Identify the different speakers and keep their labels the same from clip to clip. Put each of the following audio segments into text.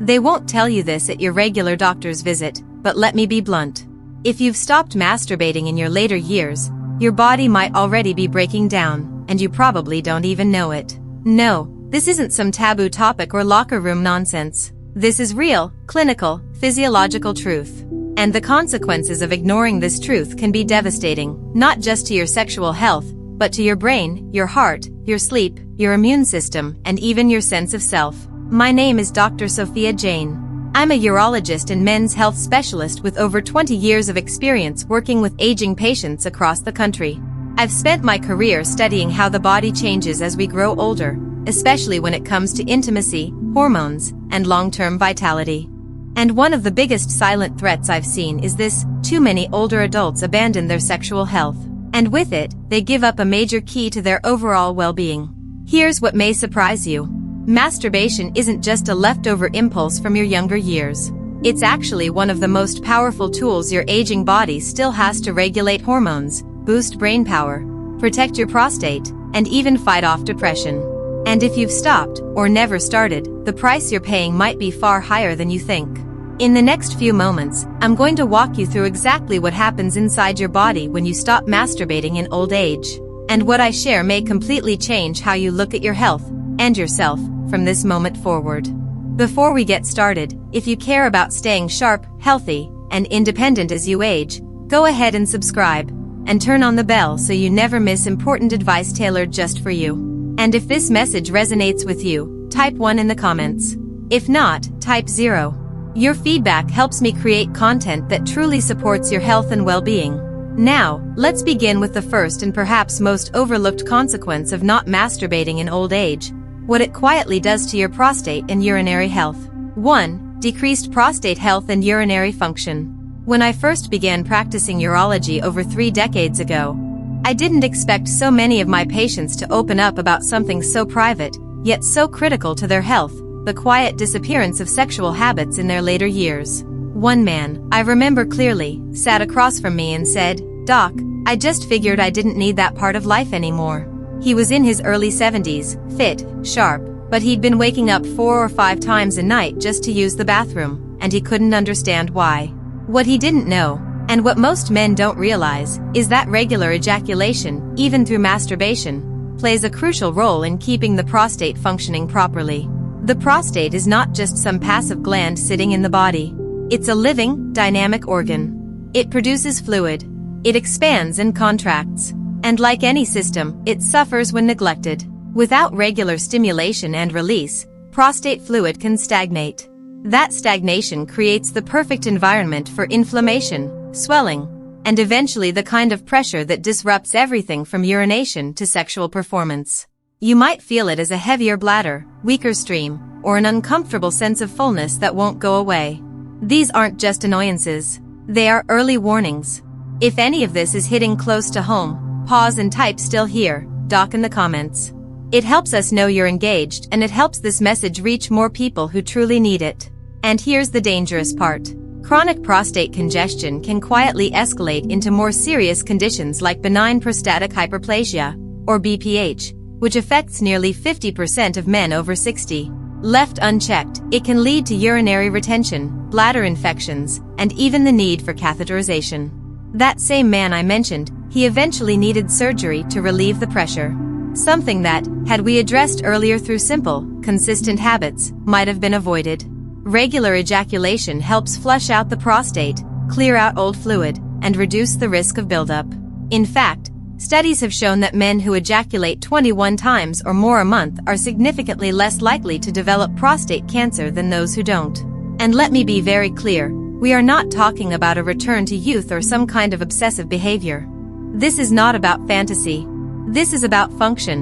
Speaker 1: They won't tell you this at your regular doctor's visit, but let me be blunt. If you've stopped masturbating in your later years, your body might already be breaking down, and you probably don't even know it. No, this isn't some taboo topic or locker room nonsense. This is real, clinical, physiological truth. And the consequences of ignoring this truth can be devastating, not just to your sexual health, but to your brain, your heart, your sleep, your immune system, and even your sense of self. My name is Dr. Sophia Jane. I'm a urologist and men's health specialist with over 20 years of experience working with aging patients across the country. I've spent my career studying how the body changes as we grow older, especially when it comes to intimacy, hormones, and long-term vitality. And one of the biggest silent threats I've seen is this: too many older adults abandon their sexual health. And with it, they give up a major key to their overall well-being. Here's what may surprise you. Masturbation isn't just a leftover impulse from your younger years. It's actually one of the most powerful tools your aging body still has to regulate hormones, boost brain power, protect your prostate, and even fight off depression. And if you've stopped, or never started, the price you're paying might be far higher than you think. In the next few moments, I'm going to walk you through exactly what happens inside your body when you stop masturbating in old age. And what I share may completely change how you look at your health and yourself from this moment forward. Before we get started, if you care about staying sharp, healthy, and independent as you age, go ahead and subscribe, and turn on the bell so you never miss important advice tailored just for you. And if this message resonates with you, type 1 in the comments. If not, type 0. Your feedback helps me create content that truly supports your health and well-being. Now, let's begin with the first and perhaps most overlooked consequence of not masturbating in old age: what it quietly does to your prostate and urinary health. 1. Decreased prostate health and urinary function. When I first began practicing urology over 3 decades ago, I didn't expect so many of my patients to open up about something so private, yet so critical to their health: the quiet disappearance of sexual habits in their later years. One man, I remember clearly, sat across from me and said, "Doc, I just figured I didn't need that part of life anymore." He was in his early 70s, fit, sharp, but he'd been waking up 4 or 5 times a night just to use the bathroom, and he couldn't understand why. What he didn't know, and what most men don't realize, is that regular ejaculation, even through masturbation, plays a crucial role in keeping the prostate functioning properly. The prostate is not just some passive gland sitting in the body. It's a living, dynamic organ. It produces fluid. It expands and contracts. And like any system, it suffers when neglected. Without regular stimulation and release, prostate fluid can stagnate. That stagnation creates the perfect environment for inflammation, swelling, and eventually the kind of pressure that disrupts everything from urination to sexual performance. You might feel it as a heavier bladder, weaker stream, or an uncomfortable sense of fullness that won't go away. These aren't just annoyances. They are early warnings. If any of this is hitting close to home, pause and type "still here," Doc, in the comments. It helps us know you're engaged, and it helps this message reach more people who truly need it. And here's the dangerous part. Chronic prostate congestion can quietly escalate into more serious conditions like benign prostatic hyperplasia, or BPH, which affects nearly 50% of men over 60. Left unchecked, it can lead to urinary retention, bladder infections, and even the need for catheterization. That same man I mentioned, he eventually needed surgery to relieve the pressure. Something that, had we addressed earlier through simple, consistent habits, might have been avoided. Regular ejaculation helps flush out the prostate, clear out old fluid, and reduce the risk of buildup. In fact, studies have shown that men who ejaculate 21 times or more a month are significantly less likely to develop prostate cancer than those who don't. And let me be very clear, we are not talking about a return to youth or some kind of obsessive behavior. This is not about fantasy. This is about function.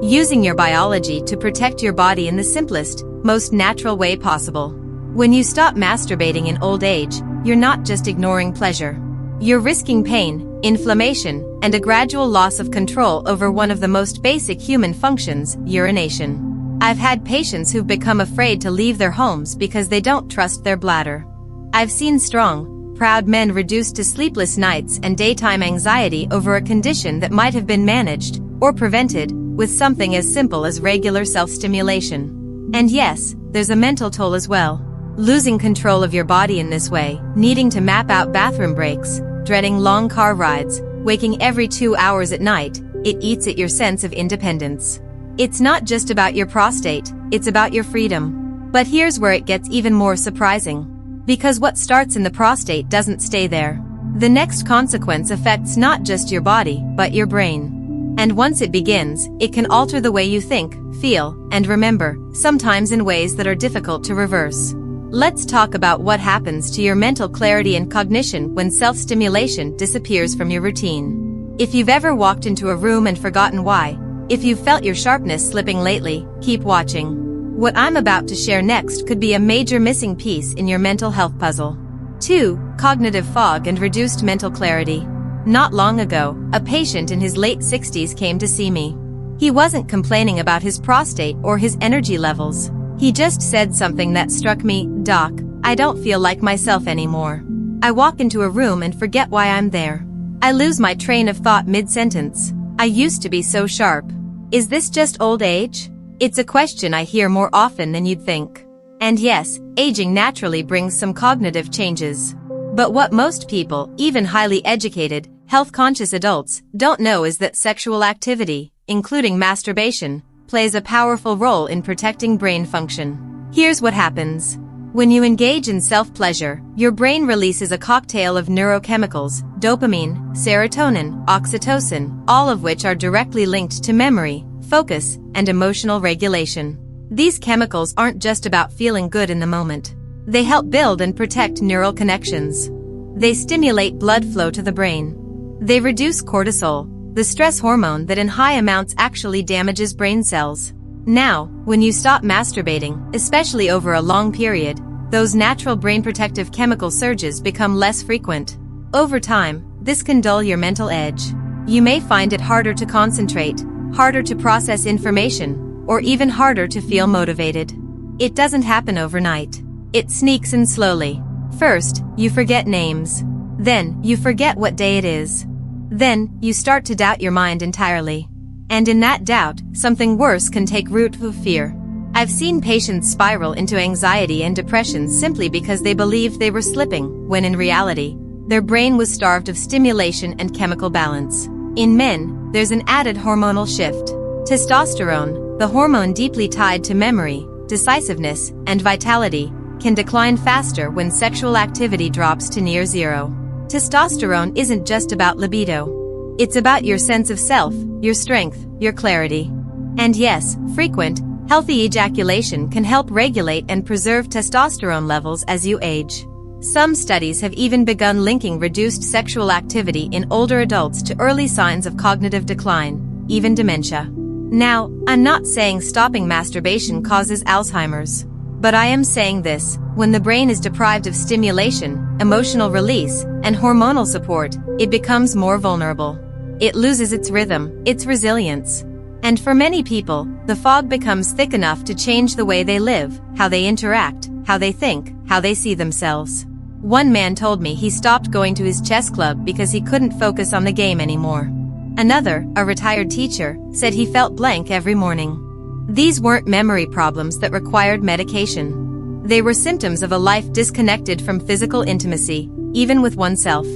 Speaker 1: Using your biology to protect your body in the simplest, most natural way possible. When you stop masturbating in old age, you're not just ignoring pleasure. You're risking pain, inflammation, and a gradual loss of control over one of the most basic human functions, urination. I've had patients who've become afraid to leave their homes because they don't trust their bladder. I've seen strong, proud men reduced to sleepless nights and daytime anxiety over a condition that might have been managed, or prevented, with something as simple as regular self-stimulation. And yes, there's a mental toll as well. Losing control of your body in this way, needing to map out bathroom breaks, dreading long car rides, waking every 2 hours at night, it eats at your sense of independence. It's not just about your prostate, it's about your freedom. But here's where it gets even more surprising. Because what starts in the prostate doesn't stay there. The next consequence affects not just your body, but your brain. And once it begins, it can alter the way you think, feel, and remember, sometimes in ways that are difficult to reverse. Let's talk about what happens to your mental clarity and cognition when self-stimulation disappears from your routine. If you've ever walked into a room and forgotten why, if you've felt your sharpness slipping lately, keep watching. What I'm about to share next could be a major missing piece in your mental health puzzle. 2. Cognitive fog and reduced mental clarity. Not long ago, a patient in his late 60s came to see me. He wasn't complaining about his prostate or his energy levels. He just said something that struck me, "Doc, I don't feel like myself anymore. I walk into a room and forget why I'm there. I lose my train of thought mid-sentence. I used to be so sharp. Is this just old age?" It's a question I hear more often than you'd think. And yes, aging naturally brings some cognitive changes. But what most people, even highly educated, health-conscious adults, don't know is that sexual activity, including masturbation, plays a powerful role in protecting brain function. Here's what happens. When you engage in self-pleasure, your brain releases a cocktail of neurochemicals, dopamine, serotonin, oxytocin, all of which are directly linked to memory, focus, and emotional regulation. These chemicals aren't just about feeling good in the moment. They help build and protect neural connections. They stimulate blood flow to the brain. They reduce cortisol, the stress hormone that in high amounts actually damages brain cells. Now, when you stop masturbating, especially over a long period, those natural brain protective chemical surges become less frequent. Over time, this can dull your mental edge. You may find it harder to concentrate, harder to process information, or even harder to feel motivated. It doesn't happen overnight. It sneaks in slowly. First, you forget names. Then, you forget what day it is. Then, you start to doubt your mind entirely. And in that doubt, something worse can take root: fear. I've seen patients spiral into anxiety and depression simply because they believed they were slipping, when in reality, their brain was starved of stimulation and chemical balance. In men, there's an added hormonal shift. Testosterone, the hormone deeply tied to memory, decisiveness, and vitality, can decline faster when sexual activity drops to near zero. Testosterone isn't just about libido. It's about your sense of self, your strength, your clarity. And yes, frequent, healthy ejaculation can help regulate and preserve testosterone levels as you age. Some studies have even begun linking reduced sexual activity in older adults to early signs of cognitive decline, even dementia. Now, I'm not saying stopping masturbation causes Alzheimer's. But I am saying this: when the brain is deprived of stimulation, emotional release, and hormonal support, it becomes more vulnerable. It loses its rhythm, its resilience. And for many people, the fog becomes thick enough to change the way they live, how they interact, how they think, how they see themselves. One man told me he stopped going to his chess club because he couldn't focus on the game anymore. Another, a retired teacher, said he felt blank every morning. These weren't memory problems that required medication. They were symptoms of a life disconnected from physical intimacy, even with oneself.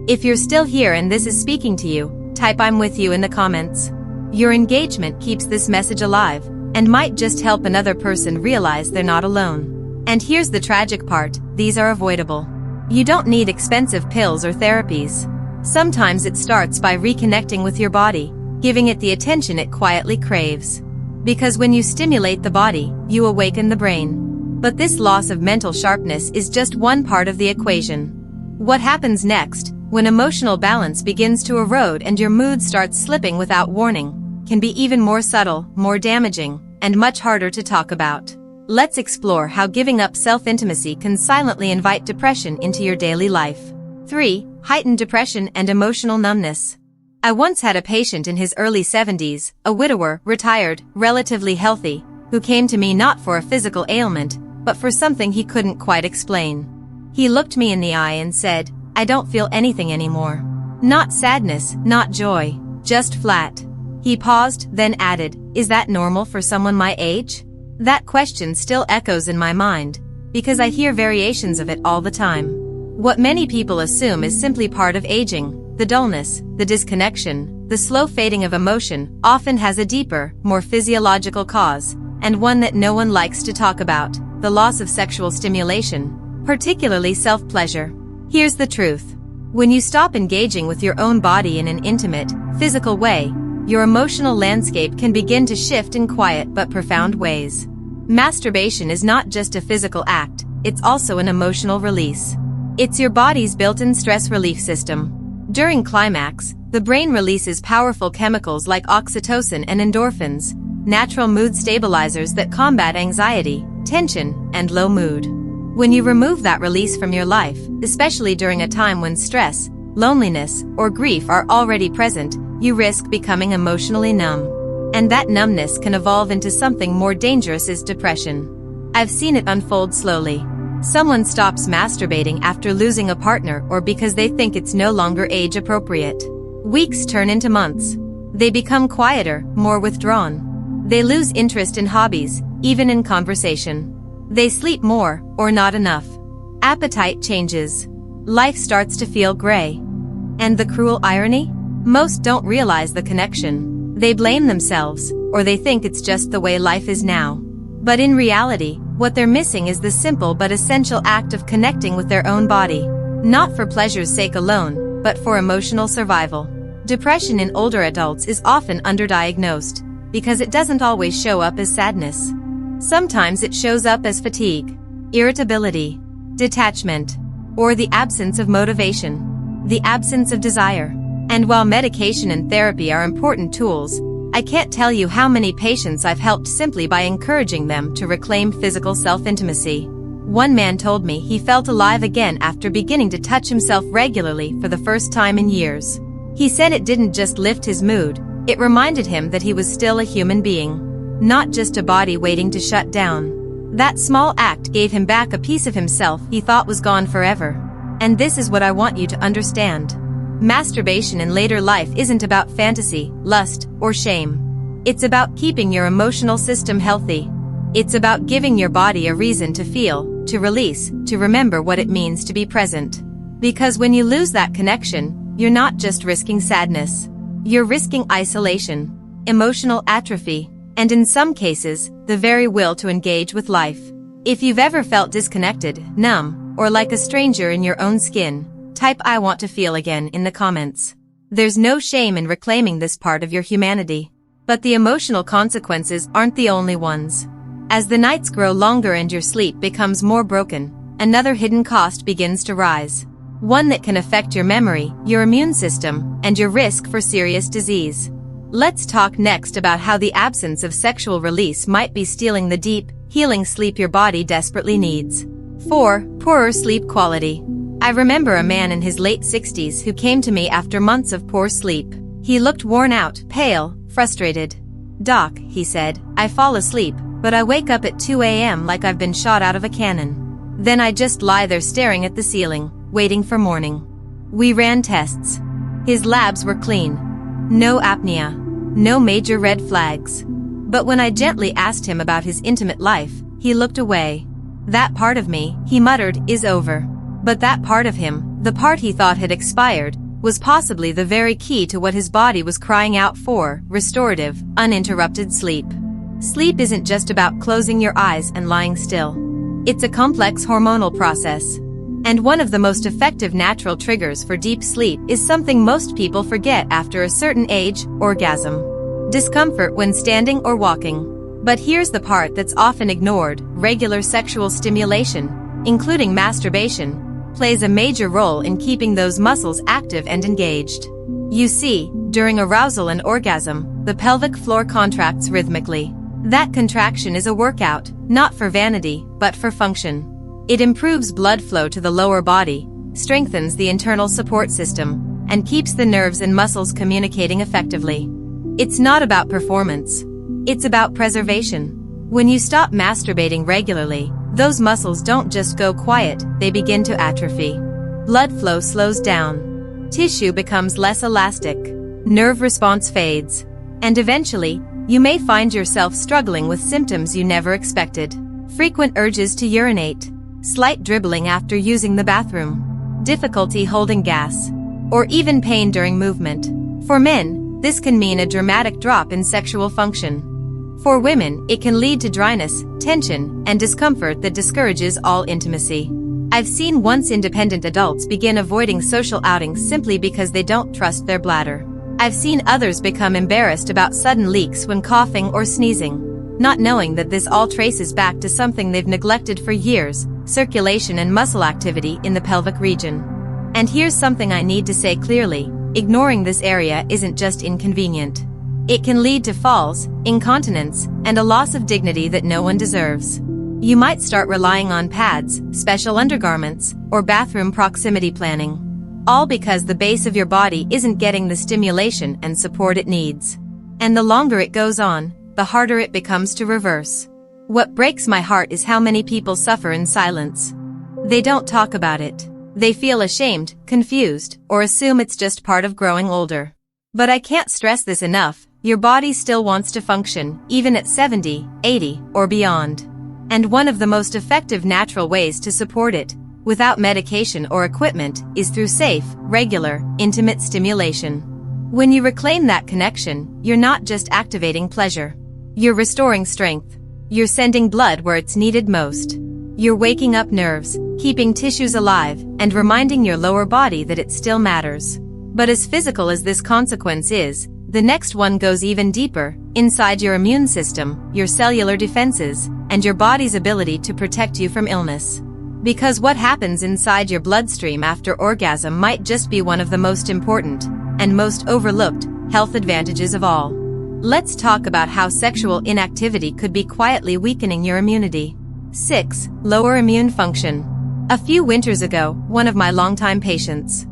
Speaker 1: If you're still here and this is speaking to you, type "I'm with you" in the comments. Your engagement keeps this message alive, and might just help another person realize they're not alone. And here's the tragic part: these are avoidable. You don't need expensive pills or therapies. Sometimes it starts by reconnecting with your body, giving it the attention it quietly craves. Because when you stimulate the body, you awaken the brain. But this loss of mental sharpness is just one part of the equation. What happens next, when emotional balance begins to erode and your mood starts slipping without warning, can be even more subtle, more damaging, and much harder to talk about. Let's explore how giving up self-intimacy can silently invite depression into your daily life. 3. Heightened depression and emotional numbness. I once had a patient in his early 70s, a widower, retired, relatively healthy, who came to me not for a physical ailment, but for something he couldn't quite explain. He looked me in the eye and said, "I don't feel anything anymore. Not sadness, not joy, just flat." He paused, then added, "Is that normal for someone my age?" That question still echoes in my mind, because I hear variations of it all the time. What many people assume is simply part of aging, the dullness, the disconnection, the slow fading of emotion, often has a deeper, more physiological cause, and one that no one likes to talk about: the loss of sexual stimulation, particularly self-pleasure. Here's the truth. When you stop engaging with your own body in an intimate, physical way, your emotional landscape can begin to shift in quiet but profound ways. Masturbation is not just a physical act, it's also an emotional release. It's your body's built-in stress relief system. During climax, the brain releases powerful chemicals like oxytocin and endorphins, natural mood stabilizers that combat anxiety, tension, and low mood. When you remove that release from your life, especially during a time when stress, loneliness, or grief are already present, you risk becoming emotionally numb. And that numbness can evolve into something more dangerous: is depression. I've seen it unfold slowly. Someone stops masturbating after losing a partner or because they think it's no longer age appropriate. Weeks turn into months. They become quieter, more withdrawn. They lose interest in hobbies, even in conversation. They sleep more, or not enough. Appetite changes. Life starts to feel gray. And the cruel irony? Most don't realize the connection. They blame themselves, or they think it's just the way life is now. But in reality, what they're missing is the simple but essential act of connecting with their own body. Not for pleasure's sake alone, but for emotional survival. Depression in older adults is often underdiagnosed, because it doesn't always show up as sadness. Sometimes it shows up as fatigue, irritability, detachment, or the absence of motivation, the absence of desire. And while medication and therapy are important tools, I can't tell you how many patients I've helped simply by encouraging them to reclaim physical self-intimacy. One man told me he felt alive again after beginning to touch himself regularly for the first time in years. He said it didn't just lift his mood, it reminded him that he was still a human being, not just a body waiting to shut down. That small act gave him back a piece of himself he thought was gone forever. And this is what I want you to understand. Masturbation in later life isn't about fantasy, lust, or shame. It's about keeping your emotional system healthy. It's about giving your body a reason to feel, to release, to remember what it means to be present. Because when you lose that connection, you're not just risking sadness. You're risking isolation, emotional atrophy, and in some cases, the very will to engage with life. If you've ever felt disconnected, numb, or like a stranger in your own skin, type "I want to feel again" in the comments. There's no shame in reclaiming this part of your humanity. But the emotional consequences aren't the only ones. As the nights grow longer and your sleep becomes more broken, another hidden cost begins to rise. One that can affect your memory, your immune system, and your risk for serious disease. Let's talk next about how the absence of sexual release might be stealing the deep, healing sleep your body desperately needs. 4. Poorer sleep quality. I remember a man in his late 60s who came to me after months of poor sleep. He looked worn out, pale, frustrated. "Doc," he said, "I fall asleep, but I wake up at 2 a.m. like I've been shot out of a cannon. Then I just lie there staring at the ceiling, waiting for morning." We ran tests. His labs were clean. No apnea. No major red flags. But when I gently asked him about his intimate life, he looked away. "That part of me," he muttered, "is over." But that part of him, the part he thought had expired, was possibly the very key to what his body was crying out for: restorative, uninterrupted sleep. Sleep isn't just about closing your eyes and lying still. It's a complex hormonal process. And one of the most effective natural triggers for deep sleep is something most people forget after a certain age: orgasm. Discomfort when standing or walking. But here's the part that's often ignored: regular sexual stimulation, including masturbation, plays a major role in keeping those muscles active and engaged. You see, during arousal and orgasm, the pelvic floor contracts rhythmically. That contraction is a workout, not for vanity, but for function. It improves blood flow to the lower body, strengthens the internal support system, and keeps the nerves and muscles communicating effectively. It's not about performance. It's about preservation. When you stop masturbating regularly, those muscles don't just go quiet, they begin to atrophy. Blood flow slows down. Tissue becomes less elastic. Nerve response fades. And eventually, you may find yourself struggling with symptoms you never expected. Frequent urges to urinate. slight dribbling after using the bathroom, difficulty holding gas, or even pain during movement. For men, this can mean a dramatic drop in sexual function. For women, it can lead to dryness, tension, and discomfort that discourages all intimacy. I've seen once independent adults begin avoiding social outings simply because they don't trust their bladder. I've seen others become embarrassed about sudden leaks when coughing or sneezing, not knowing that this all traces back to something they've neglected for years: circulation and muscle activity in the pelvic region. And here's something I need to say clearly: ignoring this area isn't just inconvenient. It can lead to falls, incontinence, and a loss of dignity that no one deserves. You might start relying on pads, special undergarments, or bathroom proximity planning, all because the base of your body isn't getting the stimulation and support it needs. And the longer it goes on, the harder it becomes to reverse. What breaks my heart is how many people suffer in silence. They don't talk about it. They feel ashamed, confused, or assume it's just part of growing older. But I can't stress this enough: your body still wants to function, even at 70, 80, or beyond. And one of the most effective natural ways to support it, without medication or equipment, is through safe, regular, intimate stimulation. When you reclaim that connection, you're not just activating pleasure. You're restoring strength. You're sending blood where it's needed most. You're waking up nerves, keeping tissues alive, and reminding your lower body that it still matters. But as physical as this consequence is, the next one goes even deeper, inside your immune system, your cellular defenses, and your body's ability to protect you from illness. Because what happens inside your bloodstream after orgasm might just be one of the most important, and most overlooked, health advantages of all. Let's talk about how sexual inactivity could be quietly weakening your immunity. 6. Lower immune function. A few winters ago, one of my longtime patients,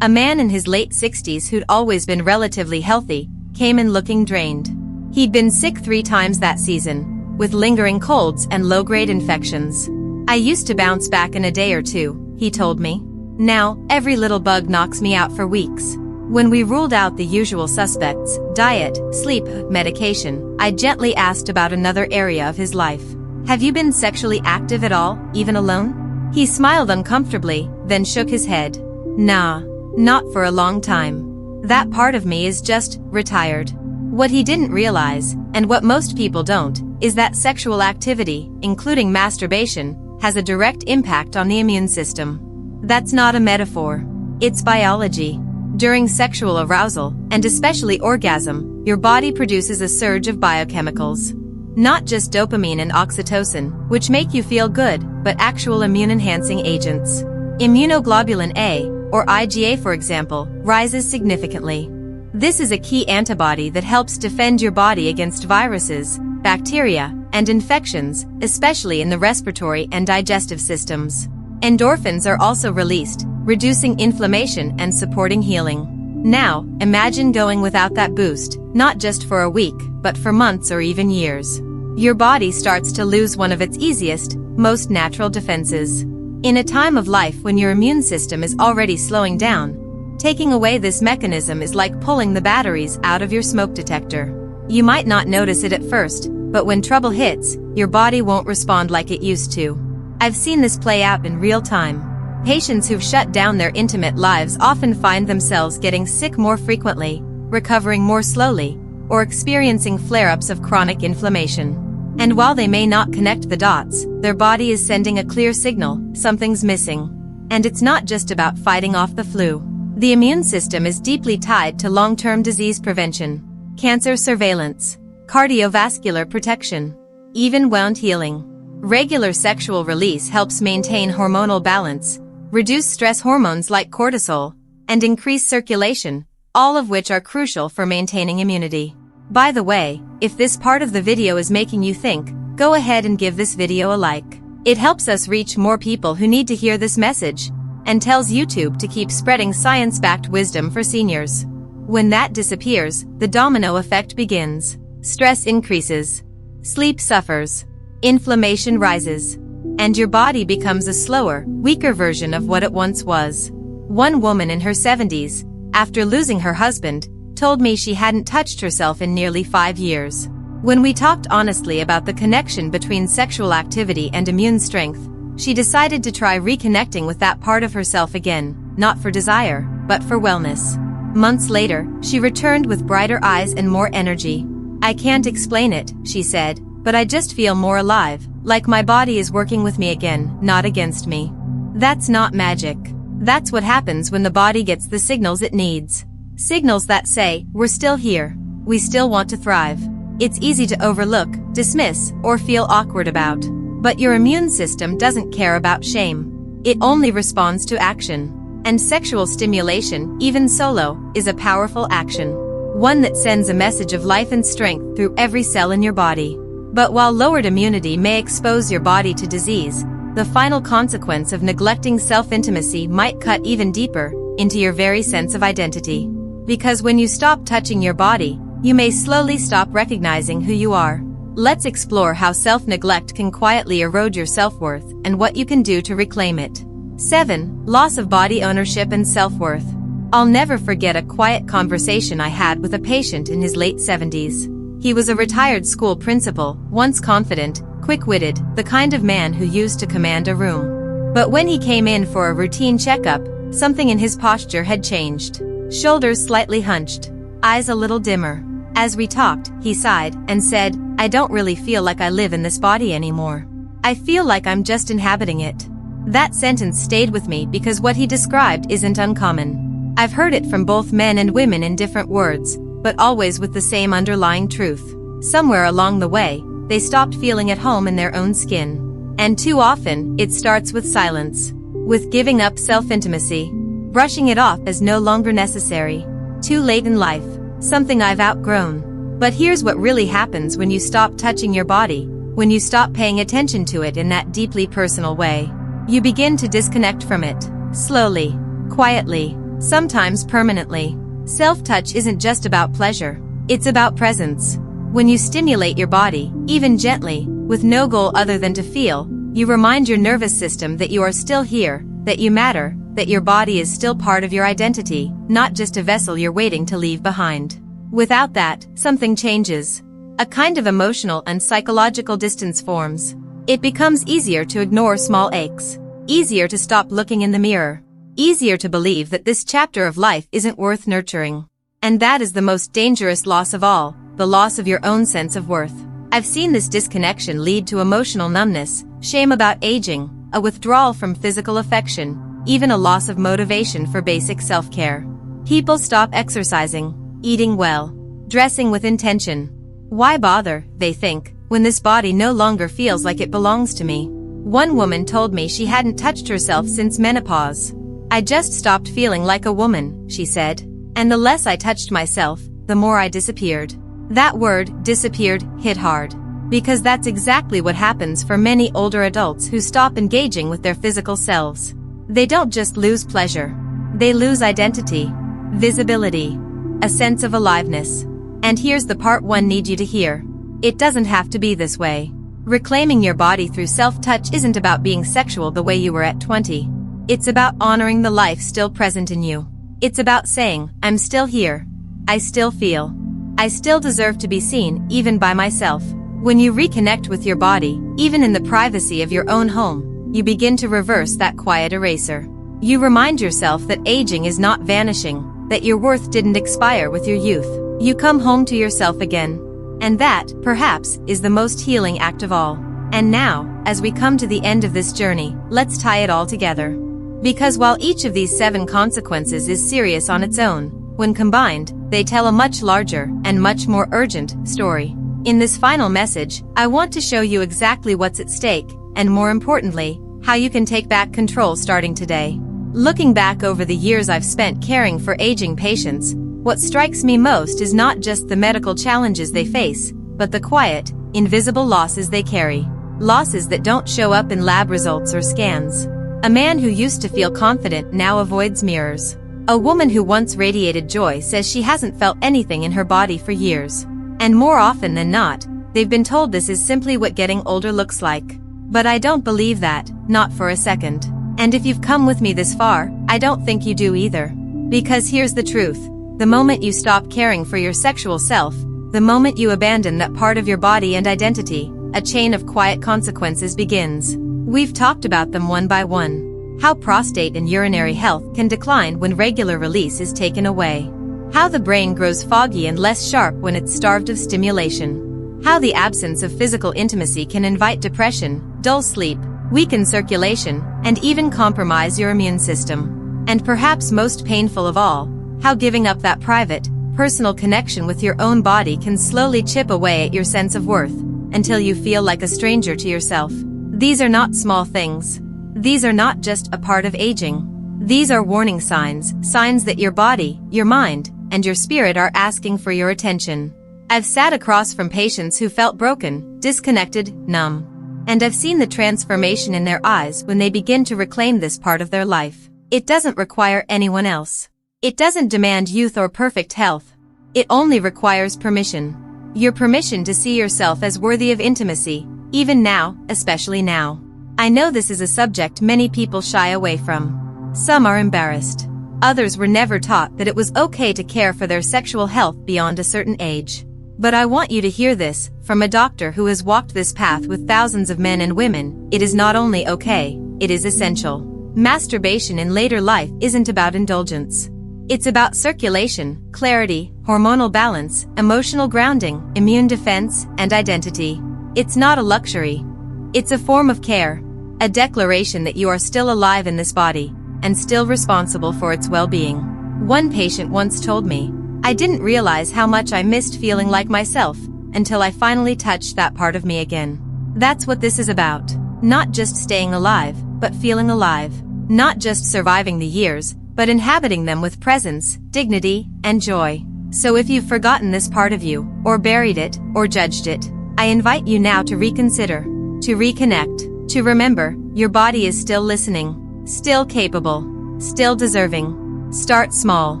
Speaker 1: a man in his late 60s who'd always been relatively healthy, came in looking drained. He'd been sick 3 times that season, with lingering colds and low-grade infections. I used to bounce back in a day or two, he told me. Now, every little bug knocks me out for weeks. When we ruled out the usual suspects, diet, sleep, medication, I gently asked about another area of his life. Have you been sexually active at all, even alone? He smiled uncomfortably, then shook his head. Nah. Not for a long time. That part of me is just retired. What he didn't realize, and what most people don't, is that sexual activity, including masturbation, has a direct impact on the immune system. That's not a metaphor. It's biology. During sexual arousal, and especially orgasm, your body produces a surge of biochemicals. Not just dopamine and oxytocin, which make you feel good, but actual immune-enhancing agents. Immunoglobulin A, or IgA for example, rises significantly. This is a key antibody that helps defend your body against viruses, bacteria, and infections, especially in the respiratory and digestive systems. Endorphins are also released, reducing inflammation and supporting healing. Now, imagine going without that boost, not just for a week, but for months or even years. Your body starts to lose one of its easiest, most natural defenses. In a time of life when your immune system is already slowing down, taking away this mechanism is like pulling the batteries out of your smoke detector. You might not notice it at first, but when trouble hits, your body won't respond like it used to. I've seen this play out in real time. Patients who've shut down their intimate lives often find themselves getting sick more frequently, recovering more slowly, or experiencing flare-ups of chronic inflammation. And while they may not connect the dots, their body is sending a clear signal: something's missing. And it's not just about fighting off the flu. The immune system is deeply tied to long-term disease prevention, cancer surveillance, cardiovascular protection, even wound healing. Regular sexual release helps maintain hormonal balance, reduce stress hormones like cortisol, and increase circulation, all of which are crucial for maintaining immunity. By the way, if this part of the video is making you think, go ahead and give this video a like. It helps us reach more people who need to hear this message, and tells YouTube to keep spreading science-backed wisdom for seniors. When that disappears, the domino effect begins. Stress increases. Sleep suffers. Inflammation rises. And your body becomes a slower, weaker version of what it once was. One woman in her 70s, after losing her husband, told me she hadn't touched herself in nearly 5 years. When we talked honestly about the connection between sexual activity and immune strength, she decided to try reconnecting with that part of herself again, not for desire, but for wellness. Months later, she returned with brighter eyes and more energy. "I can't explain it," she said, "but I just feel more alive, like my body is working with me again, not against me." That's not magic. That's what happens when the body gets the signals it needs. Signals that say, we're still here. We still want to thrive. It's easy to overlook, dismiss, or feel awkward about. But your immune system doesn't care about shame. It only responds to action. And sexual stimulation, even solo, is a powerful action. One that sends a message of life and strength through every cell in your body. But while lowered immunity may expose your body to disease, the final consequence of neglecting self-intimacy might cut even deeper into your very sense of identity. Because when you stop touching your body, you may slowly stop recognizing who you are. Let's explore how self-neglect can quietly erode your self-worth and what you can do to reclaim it. 7. Loss of body ownership and self-worth. I'll never forget a quiet conversation I had with a patient in his late 70s. He was a retired school principal, once confident, quick-witted, the kind of man who used to command a room. But when he came in for a routine checkup, something in his posture had changed. Shoulders slightly hunched, eyes a little dimmer. As we talked, he sighed and said, "I don't really feel like I live in this body anymore. I feel like I'm just inhabiting it." That sentence stayed with me because what he described isn't uncommon. I've heard it from both men and women in different words, but always with the same underlying truth. Somewhere along the way, they stopped feeling at home in their own skin. And too often, it starts with silence. With giving up self-intimacy. Brushing it off as no longer necessary. Too late in life. Something I've outgrown. But here's what really happens when you stop touching your body, when you stop paying attention to it in that deeply personal way. You begin to disconnect from it. Slowly. Quietly. Sometimes permanently. Self-touch isn't just about pleasure. It's about presence. When you stimulate your body, even gently, with no goal other than to feel, you remind your nervous system that you are still here, that you matter, that your body is still part of your identity, not just a vessel you're waiting to leave behind. Without that, something changes. A kind of emotional and psychological distance forms. It becomes easier to ignore small aches. Easier to stop looking in the mirror. Easier to believe that this chapter of life isn't worth nurturing. And that is the most dangerous loss of all, the loss of your own sense of worth. I've seen this disconnection lead to emotional numbness, shame about aging, a withdrawal from physical affection, even a loss of motivation for basic self-care. People stop exercising, eating well, dressing with intention. Why bother, they think, when this body no longer feels like it belongs to me? One woman told me she hadn't touched herself since menopause. "I just stopped feeling like a woman," she said. "And the less I touched myself, the more I disappeared." That word, disappeared, hit hard. Because that's exactly what happens for many older adults who stop engaging with their physical selves. They don't just lose pleasure. They lose identity, visibility, a sense of aliveness. And here's the part one need you to hear. It doesn't have to be this way. Reclaiming your body through self-touch isn't about being sexual the way you were at 20. It's about honoring the life still present in you. It's about saying, I'm still here. I still feel. I still deserve to be seen, even by myself. When you reconnect with your body, even in the privacy of your own home, you begin to reverse that quiet eraser. You remind yourself that aging is not vanishing, that your worth didn't expire with your youth. You come home to yourself again. And that, perhaps, is the most healing act of all. And now, as we come to the end of this journey, let's tie it all together. Because while each of these 7 consequences is serious on its own, when combined, they tell a much larger and much more urgent story. In this final message, I want to show you exactly what's at stake, and more importantly, how you can take back control starting today. Looking back over the years I've spent caring for aging patients, what strikes me most is not just the medical challenges they face, but the quiet, invisible losses they carry. Losses that don't show up in lab results or scans. A man who used to feel confident now avoids mirrors. A woman who once radiated joy says she hasn't felt anything in her body for years. And more often than not, they've been told this is simply what getting older looks like. But I don't believe that, not for a second. And if you've come with me this far, I don't think you do either. Because here's the truth. The moment you stop caring for your sexual self, the moment you abandon that part of your body and identity, a chain of quiet consequences begins. We've talked about them one by one. How prostate and urinary health can decline when regular release is taken away. How the brain grows foggy and less sharp when it's starved of stimulation. How the absence of physical intimacy can invite depression, dull sleep, weaken circulation, and even compromise your immune system. And perhaps most painful of all, how giving up that private, personal connection with your own body can slowly chip away at your sense of worth, until you feel like a stranger to yourself. These are not small things. These are not just a part of aging. These are warning signs, signs that your body, your mind, and your spirit are asking for your attention. I've sat across from patients who felt broken, disconnected, numb. And I've seen the transformation in their eyes when they begin to reclaim this part of their life. It doesn't require anyone else. It doesn't demand youth or perfect health. It only requires permission. Your permission to see yourself as worthy of intimacy, even now, especially now. I know this is a subject many people shy away from. Some are embarrassed. Others were never taught that it was okay to care for their sexual health beyond a certain age. But I want you to hear this, from a doctor who has walked this path with thousands of men and women. It is not only okay, it is essential. Masturbation in later life isn't about indulgence. It's about circulation, clarity, hormonal balance, emotional grounding, immune defense, and identity. It's not a luxury. It's a form of care, a declaration that you are still alive in this body, and still responsible for its well-being. One patient once told me, "I didn't realize how much I missed feeling like myself, until I finally touched that part of me again." That's what this is about. Not just staying alive, but feeling alive. Not just surviving the years, but inhabiting them with presence, dignity, and joy. So if you've forgotten this part of you, or buried it, or judged it, I invite you now to reconsider, to reconnect, to remember, your body is still listening, still capable, still deserving. Start small,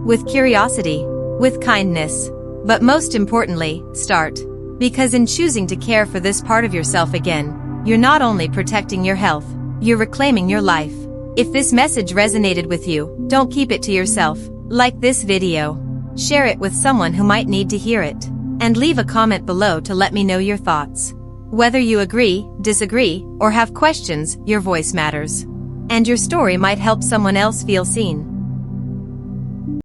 Speaker 1: with curiosity, with kindness. But most importantly, start. Because in choosing to care for this part of yourself again, you're not only protecting your health, you're reclaiming your life. If this message resonated with you, don't keep it to yourself. Like this video. Share it with someone who might need to hear it. And leave a comment below to let me know your thoughts. Whether you agree, disagree, or have questions, your voice matters. And your story might help someone else feel seen.